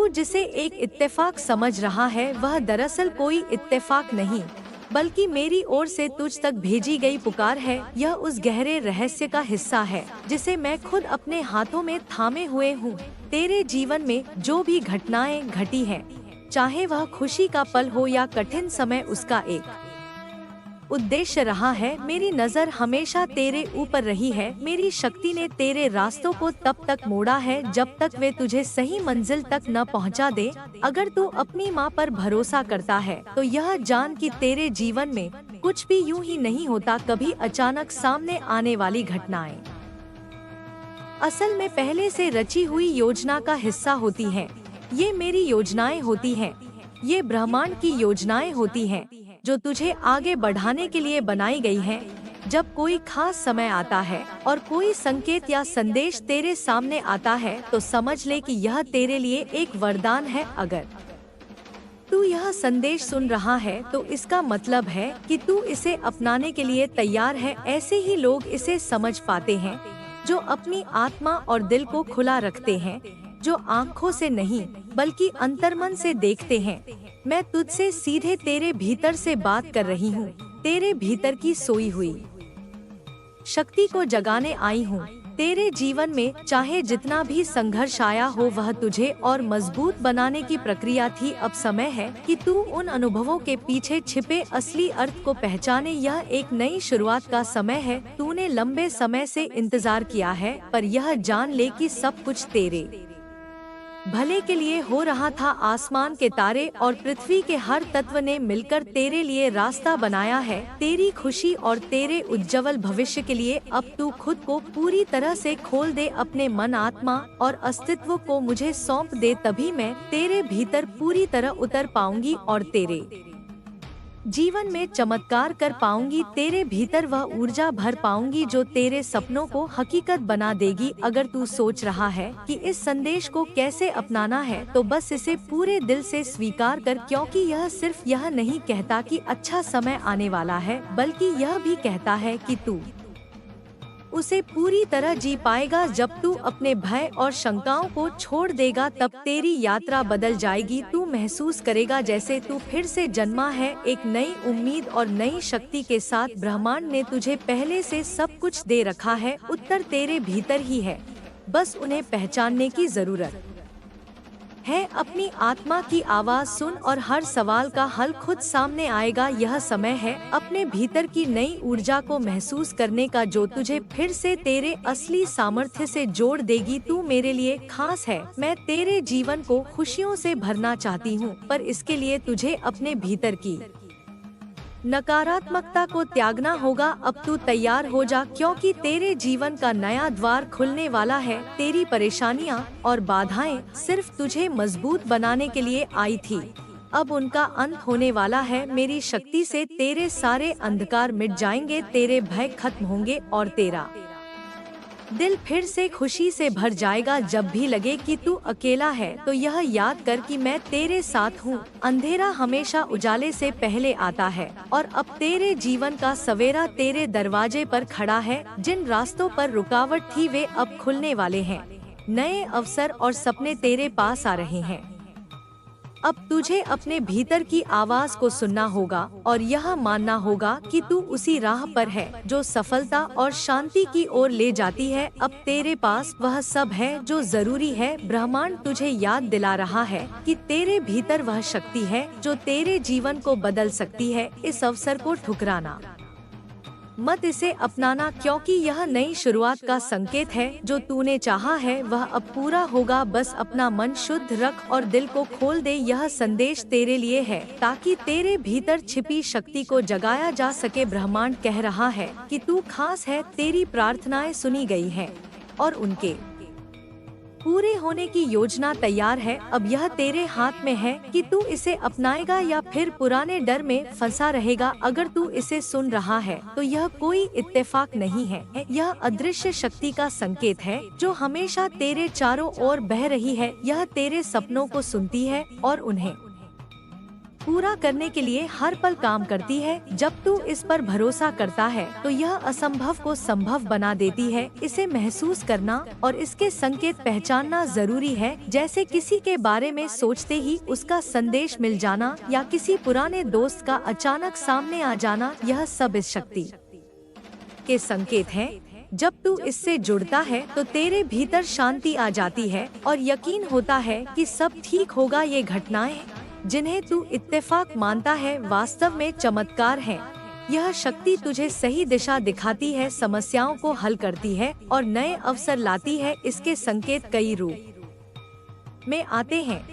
तू जिसे एक इत्तेफाक समझ रहा है वह दरअसल कोई इत्तेफाक नहीं, बल्कि मेरी ओर से तुझ तक भेजी गई पुकार है। यह उस गहरे रहस्य का हिस्सा है जिसे मैं खुद अपने हाथों में थामे हुए हूँ। तेरे जीवन में जो भी घटनाएं घटी हैं, चाहे वह खुशी का पल हो या कठिन समय, उसका एक उद्देश्य रहा है। मेरी नजर हमेशा तेरे ऊपर रही है। मेरी शक्ति ने तेरे रास्तों को तब तक मोड़ा है जब तक वे तुझे सही मंजिल तक न पहुंचा दे। अगर तू अपनी माँ पर भरोसा करता है तो यह जान कि तेरे जीवन में कुछ भी यूं ही नहीं होता। कभी अचानक सामने आने वाली घटनाएं असल में पहले से रची हुई योजना का हिस्सा होती हैं। ये मेरी योजनाएं होती हैं, ये ब्रह्मांड की योजनाएं होती हैं जो तुझे आगे बढ़ाने के लिए बनाई गई हैं। जब कोई खास समय आता है और कोई संकेत या संदेश तेरे सामने आता है तो समझ ले कि यह तेरे लिए एक वरदान है। अगर तू यह संदेश सुन रहा है तो इसका मतलब है कि तू इसे अपनाने के लिए तैयार है। ऐसे ही लोग इसे समझ पाते हैं जो अपनी आत्मा और दिल को खुला रखते हैं, जो आँखों से नहीं बल्कि अंतर्मन से देखते हैं। मैं तुझसे सीधे तेरे भीतर से बात कर रही हूँ। तेरे भीतर की सोई हुई शक्ति को जगाने आई हूँ। तेरे जीवन में चाहे जितना भी संघर्ष आया हो, वह तुझे और मजबूत बनाने की प्रक्रिया थी। अब समय है कि तू उन अनुभवों के पीछे छिपे असली अर्थ को पहचाने। यह एक नई शुरुआत का समय है। तूने लंबे समय से इंतजार किया है, पर यह जान ले कि सब कुछ तेरे भले के लिए हो रहा था। आसमान के तारे और पृथ्वी के हर तत्व ने मिलकर तेरे लिए रास्ता बनाया है, तेरी खुशी और तेरे उज्जवल भविष्य के लिए। अब तू खुद को पूरी तरह से खोल दे, अपने मन, आत्मा और अस्तित्व को मुझे सौंप दे। तभी मैं तेरे भीतर पूरी तरह उतर पाऊंगी और तेरे जीवन में चमत्कार कर पाऊंगी। तेरे भीतर वह ऊर्जा भर पाऊंगी जो तेरे सपनों को हकीकत बना देगी। अगर तू सोच रहा है कि इस संदेश को कैसे अपनाना है तो बस इसे पूरे दिल से स्वीकार कर, क्योंकि यह सिर्फ यह नहीं कहता कि अच्छा समय आने वाला है, बल्कि यह भी कहता है कि तू उसे पूरी तरह जी पाएगा। जब तू अपने भय और शंकाओं को छोड़ देगा तब तेरी यात्रा बदल जाएगी। तू महसूस करेगा जैसे तू फिर से जन्मा है, एक नई उम्मीद और नई शक्ति के साथ। ब्रह्मांड ने तुझे पहले से सब कुछ दे रखा है, उत्तर तेरे भीतर ही है, बस उन्हें पहचानने की जरूरत है। अपनी आत्मा की आवाज सुन और हर सवाल का हल खुद सामने आएगा। यह समय है अपने भीतर की नई ऊर्जा को महसूस करने का जो तुझे फिर से तेरे असली सामर्थ्य से जोड़ देगी। तू मेरे लिए खास है। मैं तेरे जीवन को खुशियों से भरना चाहती हूँ, पर इसके लिए तुझे अपने भीतर की नकारात्मकता को त्यागना होगा। अब तू तैयार हो जा, क्योंकि तेरे जीवन का नया द्वार खुलने वाला है। तेरी परेशानियां और बाधाएं सिर्फ तुझे मजबूत बनाने के लिए आई थी, अब उनका अंत होने वाला है। मेरी शक्ति से तेरे सारे अंधकार मिट जाएंगे, तेरे भय खत्म होंगे और तेरा दिल फिर से खुशी से भर जाएगा। जब भी लगे कि तू अकेला है तो यह याद कर कि मैं तेरे साथ हूँ। अंधेरा हमेशा उजाले से पहले आता है और अब तेरे जीवन का सवेरा तेरे दरवाजे पर खड़ा है। जिन रास्तों पर रुकावट थी वे अब खुलने वाले हैं। नए अवसर और सपने तेरे पास आ रहे हैं। अब तुझे अपने भीतर की आवाज को सुनना होगा और यह मानना होगा कि तू उसी राह पर है जो सफलता और शांति की ओर ले जाती है। अब तेरे पास वह सब है जो जरूरी है। ब्रह्मांड तुझे याद दिला रहा है कि तेरे भीतर वह शक्ति है जो तेरे जीवन को बदल सकती है। इस अवसर को ठुकराना मत, इसे अपनाना, क्योंकि यह नई शुरुआत का संकेत है। जो तूने चाहा है वह अब पूरा होगा। बस अपना मन शुद्ध रख और दिल को खोल दे। यह संदेश तेरे लिए है ताकि तेरे भीतर छिपी शक्ति को जगाया जा सके। ब्रह्मांड कह रहा है कि तू खास है, तेरी प्रार्थनाएं सुनी गई हैं और उनके पूरे होने की योजना तैयार है। अब यह तेरे हाथ में है कि तू इसे अपनाएगा या फिर पुराने डर में फंसा रहेगा। अगर तू इसे सुन रहा है तो यह कोई इत्तेफाक नहीं है, यह अदृश्य शक्ति का संकेत है जो हमेशा तेरे चारों ओर बह रही है। यह तेरे सपनों को सुनती है और उन्हें पूरा करने के लिए हर पल काम करती है। जब तू इस पर भरोसा करता है तो यह असंभव को संभव बना देती है। इसे महसूस करना और इसके संकेत पहचानना जरूरी है, जैसे किसी के बारे में सोचते ही उसका संदेश मिल जाना या किसी पुराने दोस्त का अचानक सामने आ जाना। यह सब इस शक्ति के संकेत हैं। जब तू इससे जुड़ता है तो तेरे भीतर शांति आ जाती है और यकीन होता है कि सब ठीक होगा। ये घटनाएं जिन्हें तू इत्तेफाक मानता है वास्तव में चमत्कार हैं। यह शक्ति तुझे सही दिशा दिखाती है, समस्याओं को हल करती है और नए अवसर लाती है। इसके संकेत कई रूप में आते हैं,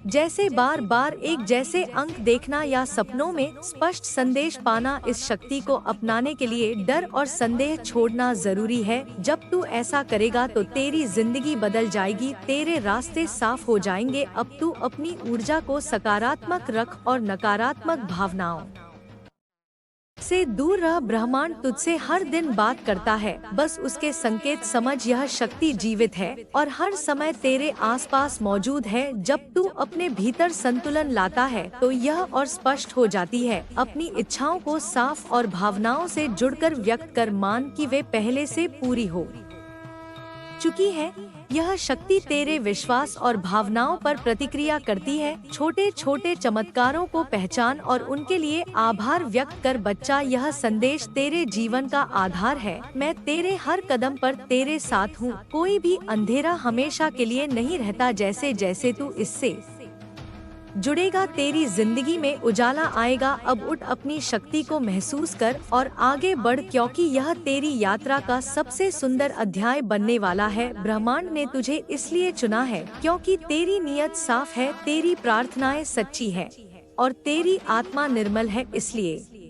जैसे बार बार एक जैसे अंक देखना या सपनों में स्पष्ट संदेश पाना। इस शक्ति को अपनाने के लिए डर और संदेह छोड़ना जरूरी है। जब तू ऐसा करेगा तो तेरी जिंदगी बदल जाएगी, तेरे रास्ते साफ हो जाएंगे। अब तू अपनी ऊर्जा को सकारात्मक रख और नकारात्मक भावनाओं से दूर रह। ब्रह्मांड तुझसे हर दिन बात करता है, बस उसके संकेत समझ। यह शक्ति जीवित है और हर समय तेरे आसपास मौजूद है। जब तू अपने भीतर संतुलन लाता है तो यह और स्पष्ट हो जाती है। अपनी इच्छाओं को साफ और भावनाओं से जुड़कर व्यक्त कर, मान कि वे पहले से पूरी हो चुकी है। यह शक्ति तेरे विश्वास और भावनाओं पर प्रतिक्रिया करती है। छोटे छोटे चमत्कारों को पहचान और उनके लिए आभार व्यक्त कर। बच्चा, यह संदेश तेरे जीवन का आधार है। मैं तेरे हर कदम पर तेरे साथ हूँ। कोई भी अंधेरा हमेशा के लिए नहीं रहता। जैसे जैसे तू इससे जुड़ेगा तेरी जिंदगी में उजाला आएगा। अब उठ, अपनी शक्ति को महसूस कर और आगे बढ़, क्योंकि यह तेरी यात्रा का सबसे सुंदर अध्याय बनने वाला है। ब्रह्मांड ने तुझे इसलिए चुना है क्योंकि तेरी नीयत साफ है, तेरी प्रार्थनाएं सच्ची है और तेरी आत्मा निर्मल है। इसलिए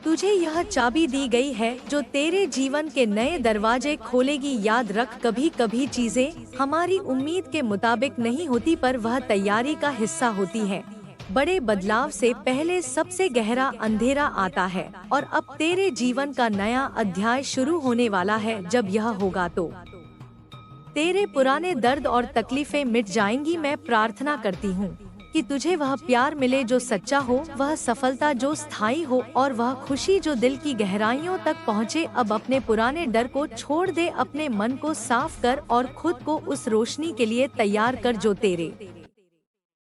तुझे यह चाबी दी गई है जो तेरे जीवन के नए दरवाजे खोलेगी। याद रख, कभी कभी चीजें हमारी उम्मीद के मुताबिक नहीं होती, पर वह तैयारी का हिस्सा होती है। बड़े बदलाव से पहले सबसे गहरा अंधेरा आता है और अब तेरे जीवन का नया अध्याय शुरू होने वाला है। जब यह होगा तो तेरे पुराने दर्द और तकलीफें मिट जाएंगी। मैं प्रार्थना करती हूँ कि तुझे वह प्यार मिले जो सच्चा हो, वह सफलता जो स्थायी हो और वह खुशी जो दिल की गहराइयों तक पहुँचे। अब अपने पुराने डर को छोड़ दे, अपने मन को साफ कर और खुद को उस रोशनी के लिए तैयार कर जो तेरे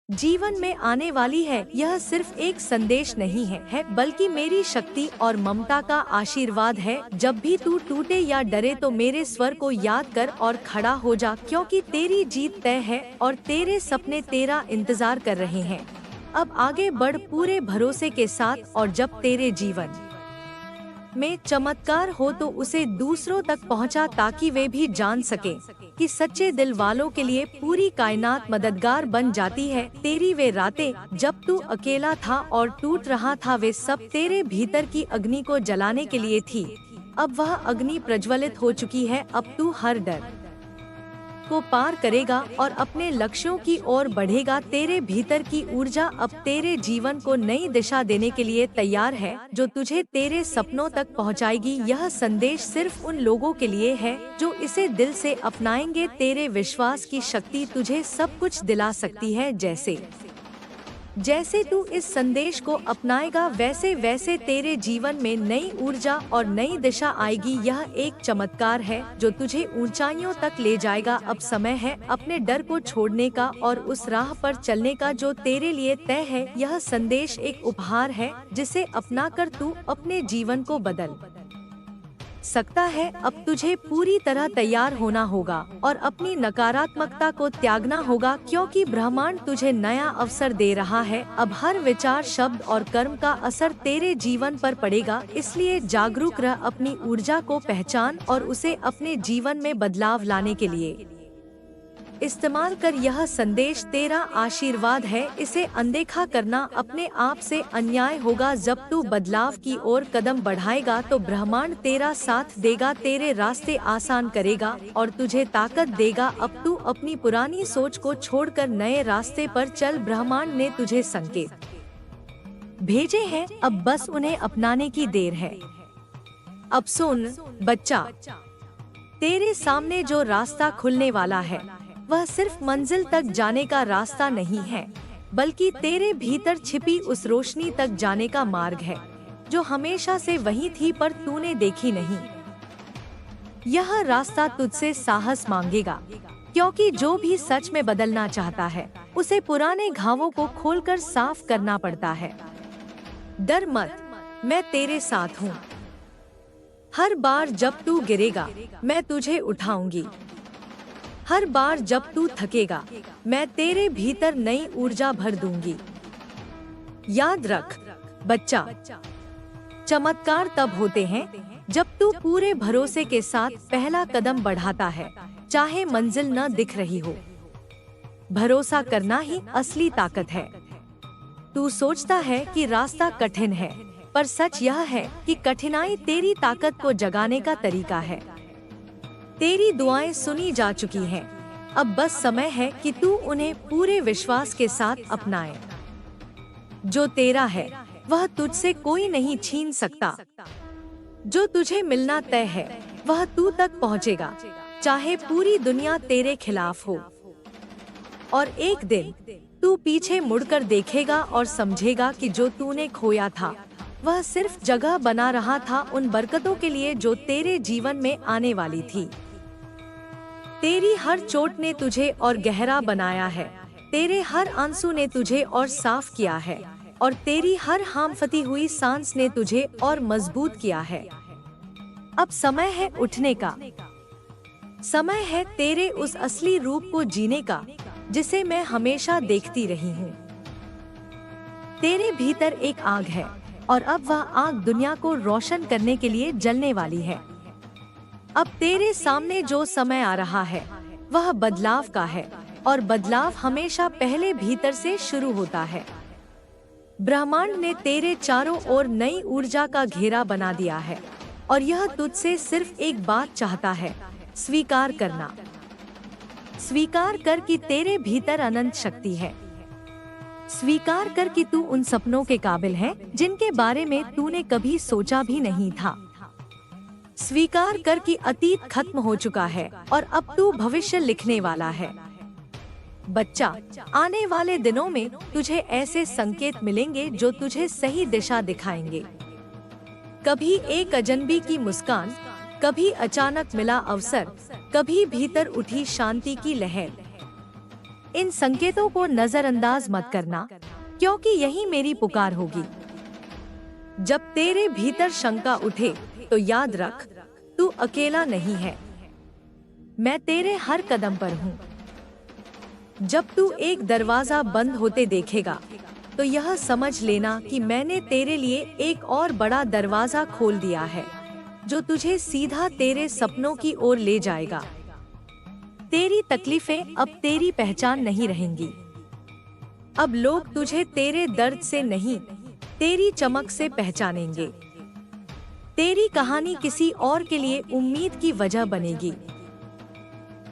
जीवन में आने वाली है। यह सिर्फ एक संदेश नहीं है, बल्कि मेरी शक्ति और ममता का आशीर्वाद है। जब भी तू टूटे या डरे तो मेरे स्वर को याद कर और खड़ा हो जा, क्योंकि तेरी जीत तय है और तेरे सपने तेरा इंतजार कर रहे हैं। अब आगे बढ़ पूरे भरोसे के साथ, और जब तेरे जीवन में चमत्कार हो तो उसे दूसरों तक पहुंचा, ताकि वे भी जान सके कि सच्चे दिल वालों के लिए पूरी कायनात मददगार बन जाती है। तेरी वे रातें जब तू अकेला था और टूट रहा था, वे सब तेरे भीतर की अग्नि को जलाने के लिए थी। अब वह अग्नि प्रज्वलित हो चुकी है। अब तू हर डर को पार करेगा और अपने लक्ष्यों की ओर बढ़ेगा। तेरे भीतर की ऊर्जा अब तेरे जीवन को नई दिशा देने के लिए तैयार है, जो तुझे तेरे सपनों तक पहुंचाएगी। यह संदेश सिर्फ उन लोगों के लिए है जो इसे दिल से अपनाएंगे। तेरे विश्वास की शक्ति तुझे सब कुछ दिला सकती है। जैसे जैसे तू इस संदेश को अपनाएगा, वैसे वैसे तेरे जीवन में नई ऊर्जा और नई दिशा आएगी। यह एक चमत्कार है जो तुझे ऊंचाइयों तक ले जाएगा। अब समय है अपने डर को छोड़ने का और उस राह पर चलने का जो तेरे लिए तय है। यह संदेश एक उपहार है जिसे अपनाकर तू अपने जीवन को बदल सकता है। अब तुझे पूरी तरह तैयार होना होगा और अपनी नकारात्मकता को त्यागना होगा, क्योंकि ब्रह्मांड तुझे नया अवसर दे रहा है। अब हर विचार, शब्द और कर्म का असर तेरे जीवन पर पड़ेगा। इसलिए जागरूक रह, अपनी ऊर्जा को पहचान और उसे अपने जीवन में बदलाव लाने के लिए इस्तेमाल कर। यह संदेश तेरा आशीर्वाद है, इसे अनदेखा करना अपने आप से अन्याय होगा। जब तू बदलाव की ओर कदम बढ़ाएगा तो ब्रह्मांड तेरा साथ देगा, तेरे रास्ते आसान करेगा और तुझे ताकत देगा। अब तू अपनी पुरानी सोच को छोड़कर नए रास्ते पर चल। ब्रह्मांड ने तुझे संकेत भेजे हैं, अब बस उन्हें अपनाने की देर है। अब सुन बच्चा, तेरे सामने जो रास्ता खुलने वाला है वह सिर्फ मंजिल तक जाने का रास्ता नहीं है, बल्कि तेरे भीतर छिपी उस रोशनी तक जाने का मार्ग है जो हमेशा से वही थी पर तूने देखी नहीं। यह रास्ता तुझसे साहस मांगेगा, क्योंकि जो भी सच में बदलना चाहता है उसे पुराने घावों को खोलकर साफ करना पड़ता है। डर मत, मैं तेरे साथ हूँ। हर बार जब तू गिरेगा मैं तुझे उठाऊंगी। हर बार जब तू थकेगा मैं तेरे भीतर नई ऊर्जा भर दूंगी। याद रख बच्चा, चमत्कार तब होते हैं जब तू पूरे भरोसे के साथ पहला कदम बढ़ाता है, चाहे मंजिल न दिख रही हो। भरोसा करना ही असली ताकत है। तू सोचता है कि रास्ता कठिन है, पर सच यह है कि कठिनाई तेरी ताकत को जगाने का तरीका है। तेरी दुआएं सुनी जा चुकी हैं, अब बस समय है कि तू उन्हें पूरे विश्वास के साथ अपनाए। जो तेरा है वह तुझसे कोई नहीं छीन सकता। जो तुझे मिलना तय है वह तू तक पहुंचेगा, चाहे पूरी दुनिया तेरे खिलाफ हो। और एक दिन तू पीछे मुड़कर देखेगा और समझेगा कि जो तूने खोया था वह सिर्फ जगह बना रहा था उन बरकतों के लिए जो तेरे जीवन में आने वाली थी। तेरी हर चोट ने तुझे और गहरा बनाया है, तेरे हर आंसू ने तुझे और साफ किया है, और तेरी हर हांफती हुई सांस ने तुझे और मजबूत किया है। अब समय है उठने का। समय है तेरे उस असली रूप को जीने का जिसे मैं हमेशा देखती रही हूँ। तेरे भीतर एक आग है और अब वह आग दुनिया को रोशन करने के लिए जलने वाली है। अब तेरे सामने जो समय आ रहा है वह बदलाव का है, और बदलाव हमेशा पहले भीतर से शुरू होता है। ब्रह्मांड ने तेरे चारों ओर नई ऊर्जा का घेरा बना दिया है, और यह तुझसे सिर्फ एक बात चाहता है, स्वीकार करना। स्वीकार कर कि तेरे भीतर अनंत शक्ति है। स्वीकार कर कि तू उन सपनों के काबिल है जिनके बारे में तूने कभी सोचा भी नहीं था। स्वीकार कर कि अतीत खत्म हो चुका है और अब तू भविष्य लिखने वाला है। बच्चा, आने वाले दिनों में तुझे ऐसे संकेत मिलेंगे जो तुझे सही दिशा दिखाएंगे। कभी एक अजनबी की मुस्कान, कभी अचानक मिला अवसर, कभी भीतर उठी शांति की लहर। इन संकेतों को नजरअंदाज मत करना, क्योंकि यही मेरी पुकार होगी। जब तेरे भीतर शंका उठे तो याद रख, तू अकेला नहीं है। मैं तेरे हर कदम पर हूँ। जब तू एक दरवाजा बंद होते देखेगा तो यह समझ लेना कि मैंने तेरे लिए एक और बड़ा दरवाजा खोल दिया है, जो तुझे सीधा तेरे सपनों की ओर ले जाएगा। तेरी तकलीफें अब तेरी पहचान नहीं रहेंगी। अब लोग तुझे तेरे दर्द से नहीं, तेरी चमक से पहचानेंगे। तेरी कहानी किसी और के लिए उम्मीद की वजह बनेगी।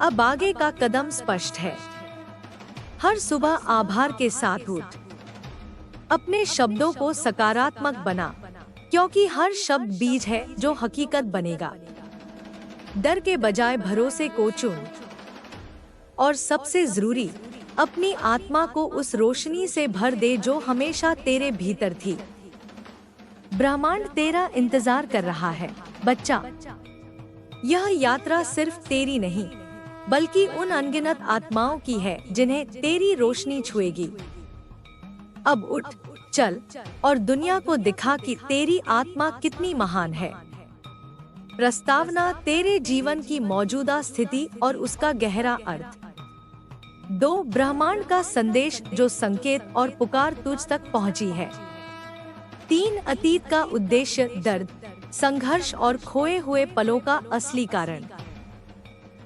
अब आगे का कदम स्पष्ट है। हर सुबह आभार के साथ उठ। अपने शब्दों को सकारात्मक बना, क्योंकि हर शब्द बीज है जो हकीकत बनेगा। डर के बजाय भरोसे को चुन। और सबसे जरूरी, अपनी आत्मा को उस रोशनी से भर दे जो हमेशा तेरे भीतर थी। ब्रह्मांड तेरा इंतजार कर रहा है बच्चा। यह यात्रा सिर्फ तेरी नहीं, बल्कि उन अनगिनत आत्माओं की है जिन्हें तेरी रोशनी छुएगी। अब उठ, चल और दुनिया को दिखा कि तेरी आत्मा कितनी महान है। प्रस्तावना: तेरे जीवन की मौजूदा स्थिति और उसका गहरा अर्थ। 2. ब्रह्मांड का संदेश जो संकेत और पुकार तुझ तक पहुंची है। 3. अतीत का उद्देश्य, दर्द, संघर्ष और खोए हुए पलों का असली कारण।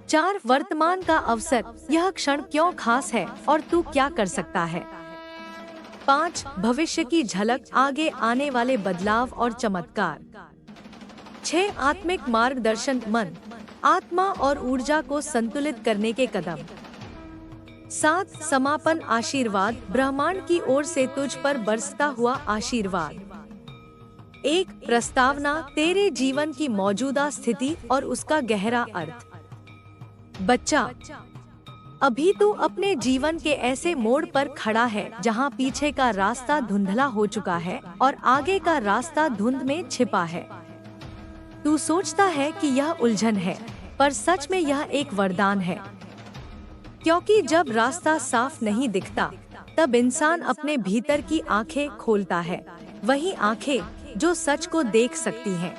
4. वर्तमान का अवसर, यह क्षण क्यों खास है और तू क्या कर सकता है। 5. भविष्य की झलक, आगे आने वाले बदलाव और चमत्कार। 6. आत्मिक मार्गदर्शन, मन, आत्मा और ऊर्जा को संतुलित करने के कदम। 7. समापन आशीर्वाद, ब्रह्मांड की ओर से तुझ पर बरसता हुआ आशीर्वाद। 1. प्रस्तावना: तेरे जीवन की मौजूदा स्थिति और उसका गहरा अर्थ। बच्चा, अभी तू अपने जीवन के ऐसे मोड़ पर खड़ा है जहाँ पीछे का रास्ता धुंधला हो चुका है और आगे का रास्ता धुंध में छिपा है। तू सोचता है कि यह उलझन है, पर सच में यह एक वरदान है, क्योंकि जब रास्ता साफ नहीं दिखता तब इंसान अपने भीतर की आंखें खोलता है, वही आंखें जो सच को देख सकती हैं।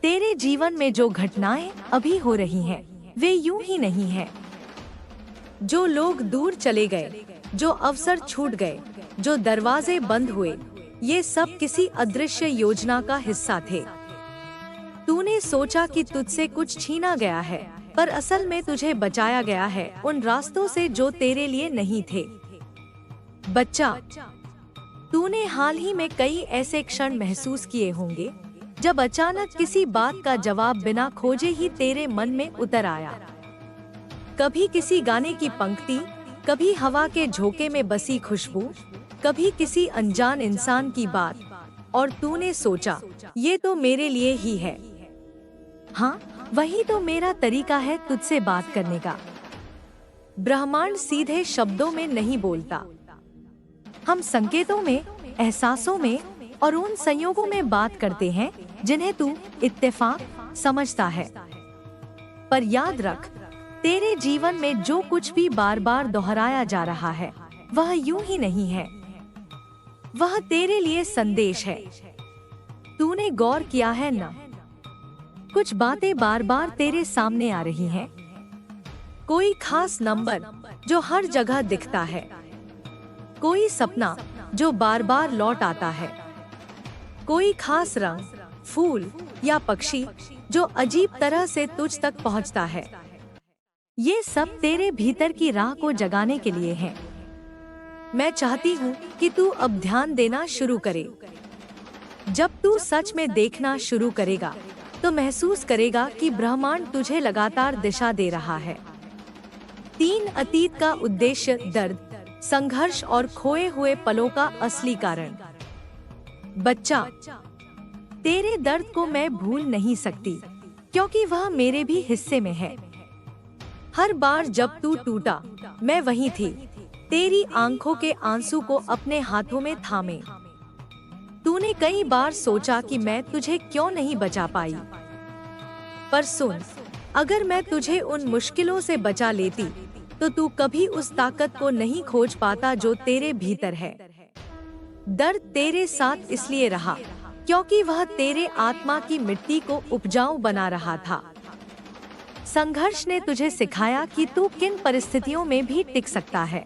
तेरे जीवन में जो घटनाएं अभी हो रही हैं, वे यूं ही नहीं हैं। जो लोग दूर चले गए, जो अवसर छूट गए, जो दरवाजे बंद हुए, ये सब किसी अदृश्य योजना का हिस्सा थे। तूने सोचा कि तुझसे कुछ छीना गया है, पर असल में तुझे बचाया गया है उन रास्तों से जो तेरे लिए नहीं थे। बच्चा, तूने हाल ही में कई ऐसे क्षण महसूस किए होंगे जब अचानक किसी बात का जवाब बिना खोजे ही तेरे मन में उतर आया। कभी किसी गाने की पंक्ति, कभी हवा के झोंके में बसी खुशबू, कभी किसी अनजान इंसान की बात, और तूने सोचा ये तो मेरे लिए ही है। हाँ, वही तो मेरा तरीका है तुझसे बात करने का। ब्रह्मांड सीधे शब्दों में नहीं बोलता, हम संकेतों में, एहसासों में और उन संयोगों में बात करते हैं जिन्हें तू इत्तेफाक समझता है। पर याद रख, तेरे जीवन में जो कुछ भी बार बार दोहराया जा रहा है वह यूं ही नहीं है, वह तेरे लिए संदेश है। तूने गौर किया है ना, कुछ बातें बार बार तेरे सामने आ रही हैं। कोई खास नंबर जो हर जगह दिखता है, कोई सपना जो बार बार लौट आता है, कोई खास रंग, फूल या पक्षी जो अजीब तरह से तुझ तक पहुंचता है। ये सब तेरे भीतर की राह को जगाने के लिए है। मैं चाहती हूँ कि तू अब ध्यान देना शुरू करे। जब तू सच में देखना शुरू करेगा तो महसूस करेगा कि ब्रह्मांड तुझे लगातार दिशा दे रहा है। 3 अतीत का उद्देश्य, दर्द, संघर्ष और खोए हुए पलों का असली कारण। बच्चा, तेरे दर्द को मैं भूल नहीं सकती, क्योंकि वह मेरे भी हिस्से में है। हर बार जब तू टूटा, मैं वहीं थी, तेरी आंखों के आंसू को अपने हाथों में थामे। तूने कई बार सोचा कि मैं तुझे क्यों नहीं बचा पाई, पर सुन, अगर मैं तुझे उन मुश्किलों से बचा लेती तो तू कभी उस ताकत को नहीं खोज पाता जो तेरे भीतर है। दर्द तेरे साथ इसलिए रहा क्योंकि वह तेरे आत्मा की मिट्टी को उपजाऊ बना रहा था। संघर्ष ने तुझे सिखाया कि तू किन परिस्थितियों में भी टिक सकता है।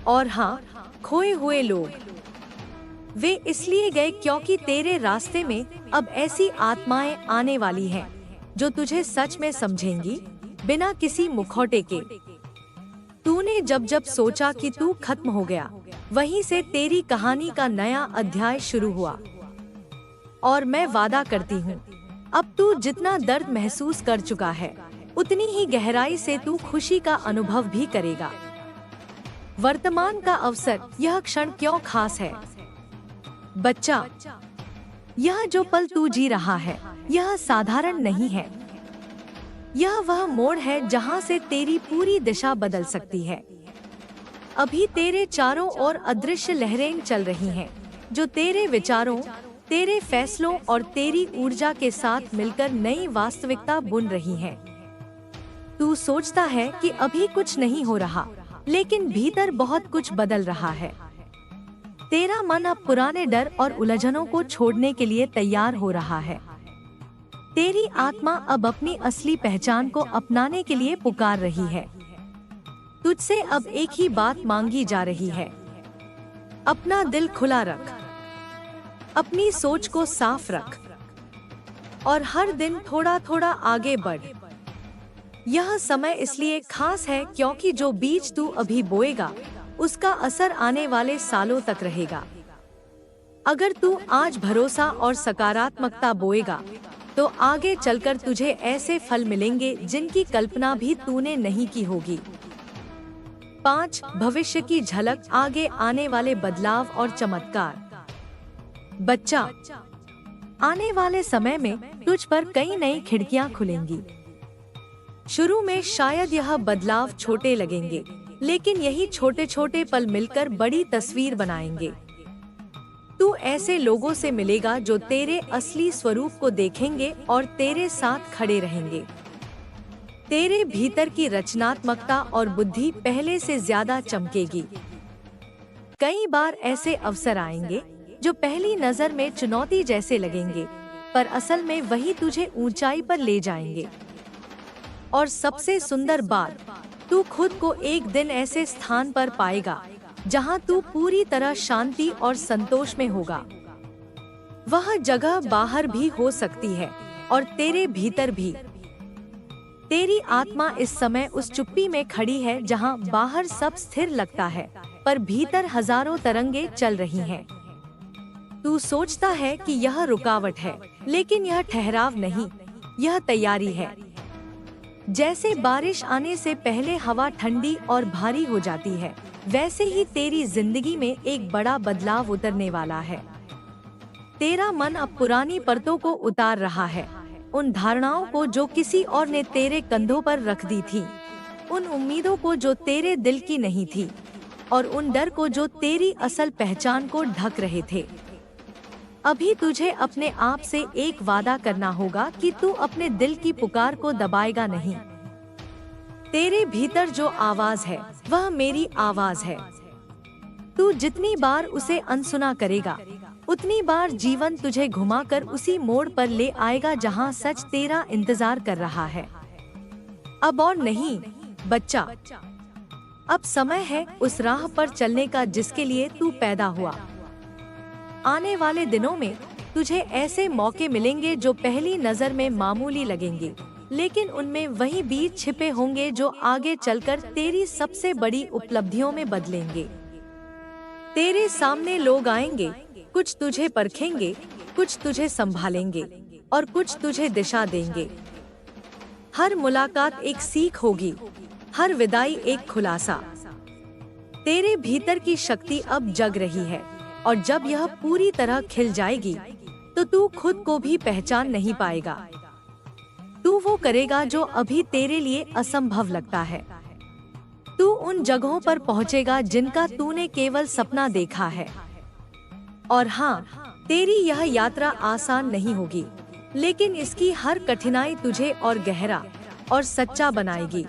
और हाँ, खोए हुए लोग, वे इसलिए गए क्योंकि तेरे रास्ते में अब ऐसी आत्माएं आने वाली हैं जो तुझे सच में समझेंगी, बिना किसी मुखौटे के। तूने जब जब सोचा कि तू खत्म हो गया, वहीं से तेरी कहानी का नया अध्याय शुरू हुआ। और मैं वादा करती हूँ, अब तू जितना दर्द महसूस कर चुका है, उतनी ही गहराई से तू खुशी का अनुभव भी करेगा। वर्तमान का अवसर, यह क्षण क्यों खास है? बच्चा, यह जो पल तू जी रहा है, यह साधारण नहीं है। यह वह मोड़ है जहां से तेरी पूरी दिशा बदल सकती है। अभी तेरे चारों ओर अदृश्य लहरें चल रही हैं, जो तेरे विचारों, तेरे फैसलों और तेरी ऊर्जा के साथ मिलकर नई वास्तविकता बुन रही हैं। तू सोचता है कि अभी कुछ नहीं हो रहा, लेकिन भीतर बहुत कुछ बदल रहा है। तेरा मन अब पुराने डर और उलझनों को छोड़ने के लिए तैयार हो रहा है। तेरी आत्मा अब अपनी असली पहचान को अपनाने के लिए पुकार रही है। तुझसे अब एक ही बात मांगी जा रही है, अपना दिल खुला रख, अपनी सोच को साफ रख और हर दिन थोड़ा थोड़ा आगे बढ़। यह समय इसलिए खास है क्योंकि जो बीज तू अभी बोएगा, उसका असर आने वाले सालों तक रहेगा। अगर तू आज भरोसा और सकारात्मकता बोएगा, तो आगे चलकर तुझे ऐसे फल मिलेंगे जिनकी कल्पना भी तूने नहीं की होगी। 5 भविष्य की झलक, आगे आने वाले बदलाव और चमत्कार। बच्चा, आने वाले समय में तुझ पर कई नई खिड़कियां खुलेंगी। शुरू में शायद यह बदलाव छोटे लगेंगे, लेकिन यही छोटे छोटे पल मिलकर बड़ी तस्वीर बनाएंगे। तू ऐसे लोगों से मिलेगा जो तेरे असली स्वरूप को देखेंगे और तेरे साथ खड़े रहेंगे। तेरे भीतर की रचनात्मकता और बुद्धि पहले से ज्यादा चमकेगी। कई बार ऐसे अवसर आएंगे जो पहली नजर में चुनौती जैसे लगेंगे, पर असल में वही तुझे ऊंचाई पर ले जाएंगे। और सबसे सुंदर बात, तू खुद को एक दिन ऐसे स्थान पर पाएगा जहां तू पूरी तरह शांति और संतोष में होगा। वह जगह बाहर भी हो सकती है और तेरे भीतर भी। तेरी आत्मा इस समय उस चुप्पी में खड़ी है जहां बाहर सब स्थिर लगता है, पर भीतर हजारों तरंगे चल रही हैं। तू सोचता है कि यह रुकावट है, लेकिन यह ठहराव नहीं, यह तैयारी है। जैसे बारिश आने से पहले हवा ठंडी और भारी हो जाती है, वैसे ही तेरी जिंदगी में एक बड़ा बदलाव उतरने वाला है। तेरा मन अब पुरानी परतों को उतार रहा है, उन धारणाओं को जो किसी और ने तेरे कंधों पर रख दी थी, उन उम्मीदों को जो तेरे दिल की नहीं थी, और उन डर को जो तेरी असल पहचान को ढक रहे थे। अभी तुझे अपने आप से एक वादा करना होगा कि तू अपने दिल की पुकार को दबाएगा नहीं। तेरे भीतर जो आवाज है, वह मेरी आवाज है। तू जितनी बार उसे अनसुना करेगा, उतनी बार जीवन तुझे घुमाकर उसी मोड़ पर ले आएगा जहां सच तेरा इंतजार कर रहा है। अब और नहीं बच्चा, अब समय है उस राह पर चलने का जिसके लिए तू पैदा हुआ। आने वाले दिनों में तुझे ऐसे मौके मिलेंगे जो पहली नजर में मामूली लगेंगे, लेकिन उनमें वही बीज छिपे होंगे जो आगे चलकर तेरी सबसे बड़ी उपलब्धियों में बदलेंगे। तेरे सामने लोग आएंगे, कुछ तुझे परखेंगे, कुछ तुझे संभालेंगे और कुछ तुझे दिशा देंगे। हर मुलाकात एक सीख होगी, हर विदाई एक खुलासा। तेरे भीतर की शक्ति अब जग रही है, और जब यह पूरी तरह खिल जाएगी तो तू खुद को भी पहचान नहीं पाएगा। तू वो करेगा जो अभी तेरे लिए असंभव लगता है। तू उन जगहों पर पहुंचेगा जिनका तूने केवल सपना देखा है। और हाँ, तेरी यह यात्रा आसान नहीं होगी, लेकिन इसकी हर कठिनाई तुझे और गहरा और सच्चा बनाएगी।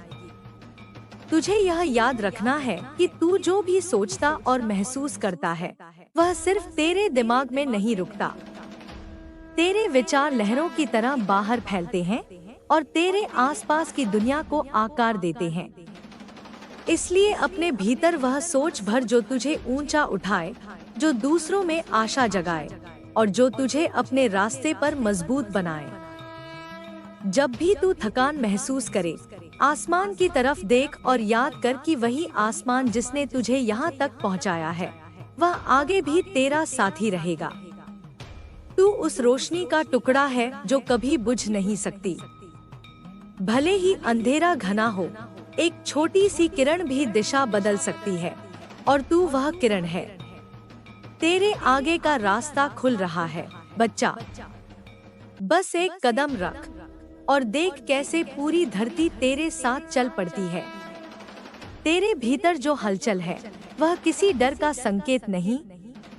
तुझे यह याद रखना है कि तू जो भी सोचता और महसूस करता है, वह सिर्फ तेरे दिमाग में नहीं रुकता। तेरे विचार लहरों की तरह बाहर फैलते हैं और तेरे आसपास की दुनिया को आकार देते हैं। इसलिए अपने भीतर वह सोच भर जो तुझे ऊंचा उठाए, जो दूसरों में आशा जगाए और जो तुझे अपने रास्ते पर मजबूत बनाए। जब भी तू थकान महसूस करे, आसमान की तरफ देख और याद कर कि वही आसमान जिसने तुझे यहाँ तक पहुँचाया है, वह आगे भी तेरा साथी रहेगा। तू उस रोशनी का टुकड़ा है जो कभी बुझ नहीं सकती। भले ही अंधेरा घना हो, एक छोटी सी किरण भी दिशा बदल सकती है, और तू वह किरण है। तेरे आगे का रास्ता खुल रहा है बच्चा। बस एक कदम रख और देख कैसे पूरी धरती तेरे साथ चल पड़ती है। तेरे भीतर जो हलचल है, वह किसी डर का संकेत नहीं,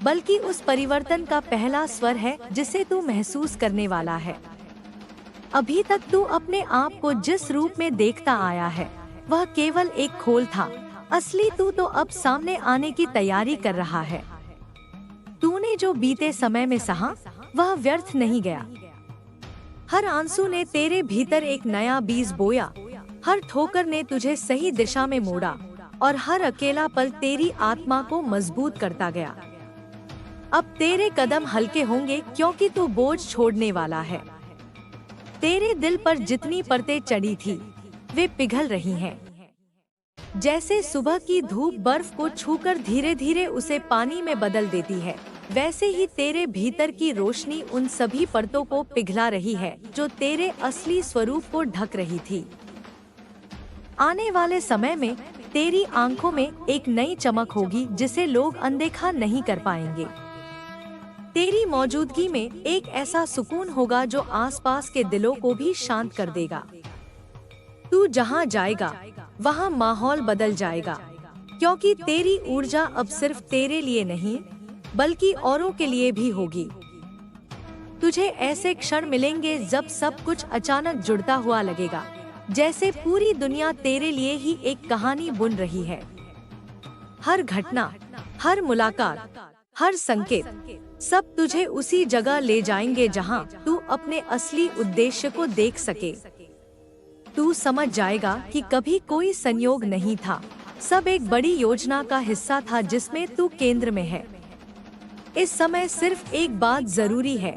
बल्कि उस परिवर्तन का पहला स्वर है जिसे तू महसूस करने वाला है। अभी तक तू अपने आप को जिस रूप में देखता आया है, वह केवल एक खोल था। असली तू तो अब सामने आने की तैयारी कर रहा है। तूने जो बीते समय में सहा, वह व्यर्थ नहीं गया। हर आंसू ने तेरे भीतर एक नया बीज बोया, हर ठोकर ने तुझे सही दिशा में मोड़ा, और हर अकेला पल तेरी आत्मा को मजबूत करता गया। अब तेरे कदम हल्के होंगे क्योंकि तू बोझ छोड़ने वाला है। तेरे दिल पर जितनी परतें चढ़ी थी, वे पिघल रही हैं। जैसे सुबह की धूप बर्फ को छूकर धीरे धीरे उसे पानी में बदल देती है, वैसे ही तेरे भीतर की रोशनी उन सभी परतों को पिघला रही है जो तेरे असली स्वरूप को ढक रही थी। आने वाले समय में तेरी आंखों में एक नई चमक होगी जिसे लोग अनदेखा नहीं कर पाएंगे। तेरी मौजूदगी में एक ऐसा सुकून होगा जो आसपास के दिलों को भी शांत कर देगा। तू जहाँ जाएगा वहाँ माहौल बदल जाएगा, क्योंकि तेरी ऊर्जा अब सिर्फ तेरे लिए नहीं बल्कि औरों के लिए भी होगी। तुझे ऐसे क्षण मिलेंगे जब सब कुछ अचानक जुड़ता हुआ लगेगा, जैसे पूरी दुनिया तेरे लिए ही एक कहानी बुन रही है। हर घटना, हर मुलाकात, हर संकेत, सब तुझे उसी जगह ले जाएंगे जहां तू अपने असली उद्देश्य को देख सके। तू समझ जाएगा कि कभी कोई संयोग नहीं था, सब एक बड़ी योजना का हिस्सा था जिसमें तू केंद्र में है। इस समय सिर्फ एक बात जरूरी है,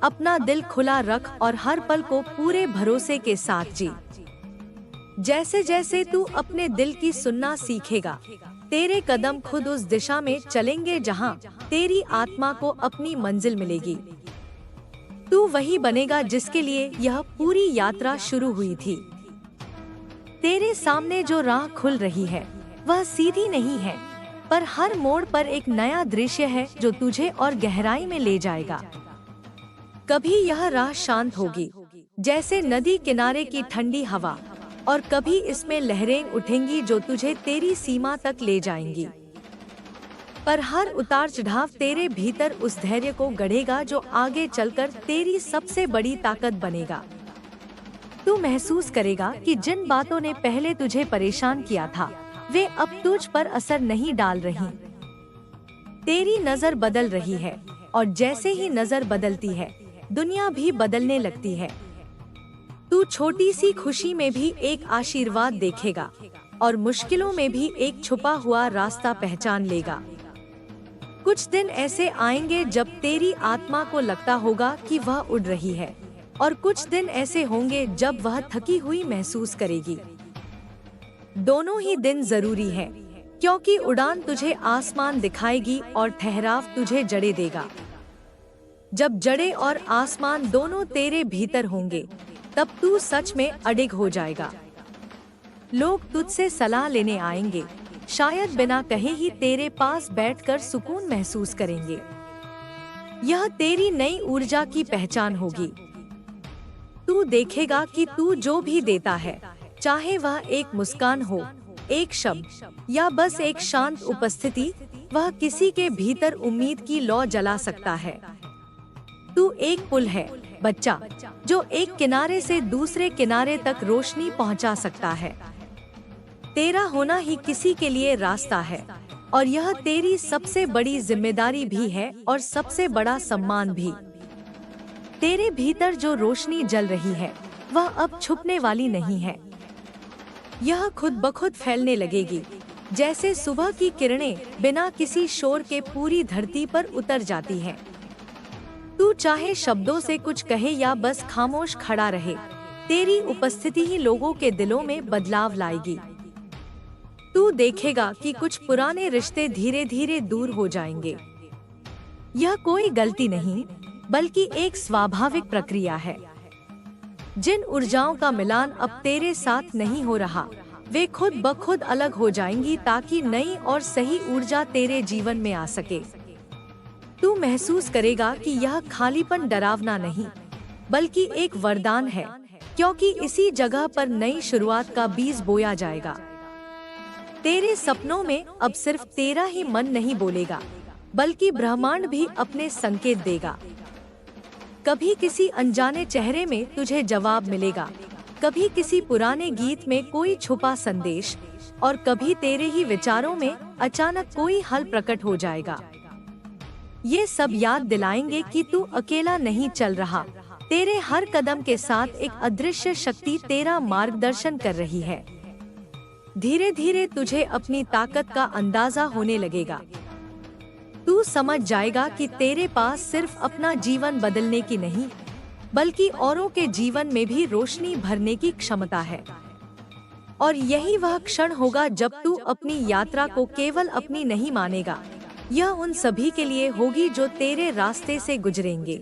अपना दिल खुला रख और हर पल को पूरे भरोसे के साथ जी। जैसे जैसे तू अपने दिल की सुनना सीखेगा, तेरे कदम खुद उस दिशा में चलेंगे जहां तेरी आत्मा को अपनी मंजिल मिलेगी। तू वही बनेगा जिसके लिए यह पूरी यात्रा शुरू हुई थी। तेरे सामने जो राह खुल रही है वह सीधी नहीं है, पर हर मोड़ पर एक नया दृश्य है जो तुझे और गहराई में ले जाएगा। कभी यह राह शांत होगी जैसे नदी किनारे की ठंडी हवा, और कभी इसमें लहरें उठेंगी जो तुझे तेरी सीमा तक ले जाएंगी। पर हर उतार चढ़ाव तेरे भीतर उस धैर्य को गढ़ेगा जो आगे चलकर तेरी सबसे बड़ी ताकत बनेगा। तू महसूस करेगा कि जिन बातों ने पहले तुझे परेशान किया था वे अब तुझ पर असर नहीं डाल रही। तेरी नजर बदल रही है, और जैसे ही नजर बदलती है दुनिया भी बदलने लगती है। तू छोटी सी खुशी में भी एक आशीर्वाद देखेगा और मुश्किलों में भी एक छुपा हुआ रास्ता पहचान लेगा। कुछ दिन ऐसे आएंगे जब तेरी आत्मा को लगता होगा कि वह उड़ रही है, और कुछ दिन ऐसे होंगे जब वह थकी हुई महसूस करेगी। दोनों ही दिन जरूरी है, क्योंकि उड़ान तुझे आसमान दिखाएगी और ठहराव तुझे जड़ें देगा। जब जड़ें और आसमान दोनों तेरे भीतर होंगे तब तू सच में अडिग हो जाएगा। लोग तुझसे सलाह लेने आएंगे, शायद बिना कहे ही तेरे पास बैठकर सुकून महसूस करेंगे। यह तेरी नई ऊर्जा की पहचान होगी। तू देखेगा कि तू जो भी देता है, चाहे वह एक मुस्कान हो, एक शब्द या बस एक शांत उपस्थिति, वह किसी के भीतर उम्मीद की लौ जला सकता है। तू एक पुल है बच्चा, जो एक किनारे से दूसरे किनारे तक रोशनी पहुंचा सकता है। तेरा होना ही किसी के लिए रास्ता है, और यह तेरी सबसे बड़ी जिम्मेदारी भी है और सबसे बड़ा सम्मान भी। तेरे भीतर जो रोशनी जल रही है वह अब छुपने वाली नहीं है। यह खुद ब खुद फैलने लगेगी, जैसे सुबह की किरणें बिना किसी शोर के पूरी धरती पर उतर जाती हैं। तू चाहे शब्दों से कुछ कहे या बस खामोश खड़ा रहे, तेरी उपस्थिति ही लोगों के दिलों में बदलाव लाएगी। तू देखेगा कि कुछ पुराने रिश्ते धीरे धीरे दूर हो जाएंगे। यह कोई गलती नहीं, बल्कि एक स्वाभाविक प्रक्रिया है। जिन ऊर्जाओं का मिलान अब तेरे साथ नहीं हो रहा, वे खुद ब खुद अलग हो जाएंगी ताकि नई और सही ऊर्जा तेरे जीवन में आ सके। तू महसूस करेगा कि यह खालीपन डरावना नहीं, बल्कि एक वरदान है, क्योंकि इसी जगह पर नई शुरुआत का बीज बोया जाएगा। तेरे सपनों में अब सिर्फ तेरा ही मन नहीं बोलेगा, बल्कि ब्रह्मांड भी अपने संकेत देगा। कभी किसी अनजाने चेहरे में तुझे जवाब मिलेगा, कभी किसी पुराने गीत में कोई छुपा संदेश, और कभी तेरे ही विचारों में अचानक कोई हल प्रकट हो जाएगा। ये सब याद दिलाएंगे कि तू अकेला नहीं चल रहा। तेरे हर कदम के साथ एक अदृश्य शक्ति तेरा मार्गदर्शन कर रही है। धीरे धीरे तुझे अपनी ताकत का अंदाजा होने लगेगा। तू समझ जाएगा कि तेरे पास सिर्फ अपना जीवन बदलने की नहीं, बल्कि औरों के जीवन में भी रोशनी भरने की क्षमता है। और यही वह क्षण होगा जब तू अपनी यात्रा को केवल अपनी नहीं मानेगा, यह उन सभी के लिए होगी जो तेरे रास्ते से गुजरेंगे।